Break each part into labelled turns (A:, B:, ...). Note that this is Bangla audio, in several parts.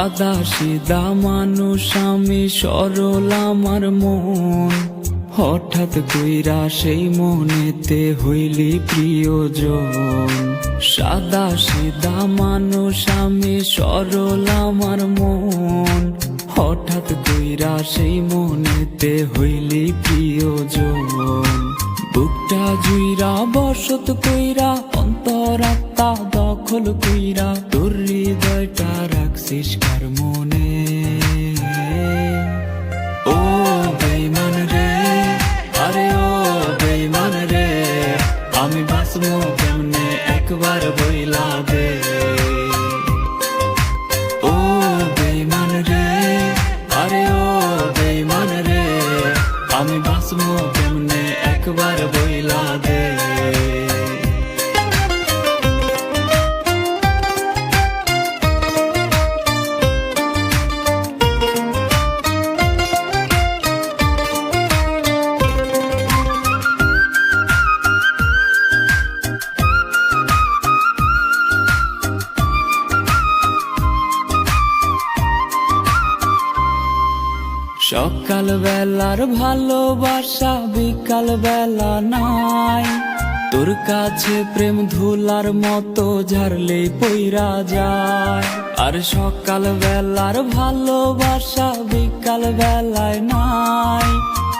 A: সাদা সিধা মানুষ আমি, সরল আমার মন। হঠাৎ কইরা সেই মনেতে হইলি প্রিয়জন। সাদা সিধা মানুষ আমি, সরল আমার মন। হঠাৎ কইরা সেই মনেতে হইলি প্রিয়জন। বুকটা জুইরা বসত কইরা, অন্তরাত্মা দখল কইরা, তোর হৃদয়টা রাখছিস কার মনে। ও বেঈমান রে, আরে ও বেঈমান রে, আমি বাঁচবো কেমনে একবার বইলা দে। ও বেঈমান রে, আরে ও বেঈমান রে, আমি বাঁচবো কেমনে একবার বইলা দে। সকাল বেলার ভালোবাসা বিকাল বেলা নাই, তোর কাছে প্রেম ধুলার মতো ঝাড়লে পইরা যায়। আর সকাল বেলার ভালোবাসা বিকাল বেলায় নাই,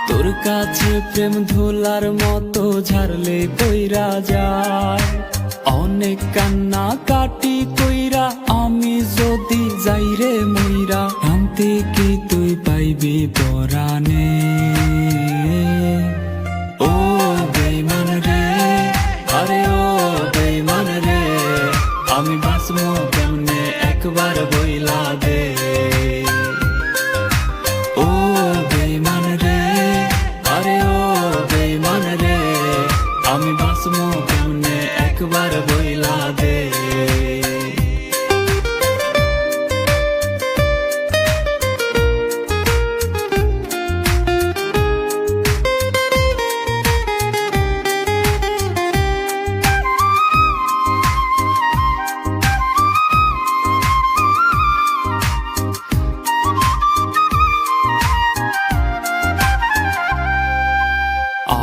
A: তোর কাছে প্রেম ধুলার মতো ঝাড়লে পইরা যায়। অনেক কান্না কাটি কইরা আমি যদি যাই রে মইরা, শান্তি কি তুই পাইবি পরাণে। ও বেঈমান রে, আরে ও বেঈমান রে, আমি বাঁচবো কেমনে একবার বইলা দে। ও বেঈমান রে, আরে ও বেঈমান রে, আমি বাঁচবো কেমনে একবার বইলা দে।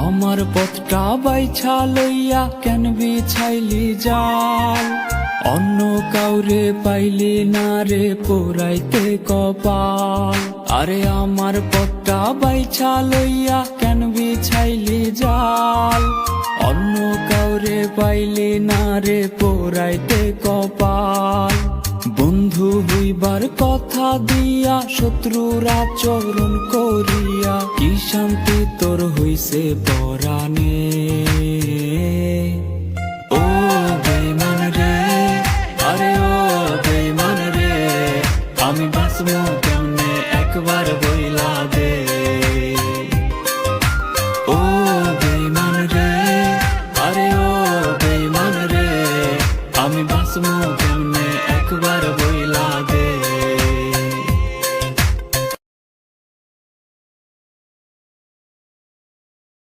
A: আমার পথটা বাইছা লইয়া কেন বিছাইলি জাল, অন্য কাউরে পাইলি না রে পোড়াইতে কপাল। আরে আমার পথটা বাইছা লইয়া কেন বিছাইলি জাল, অন্য কাউরে পাইলি না রে পোড়াইতে কপাল। বন্ধু হইবার কথা দিয়া শত্রুর আচরণ করিয়া, কি শান্তি তোর হইছে পরাণে।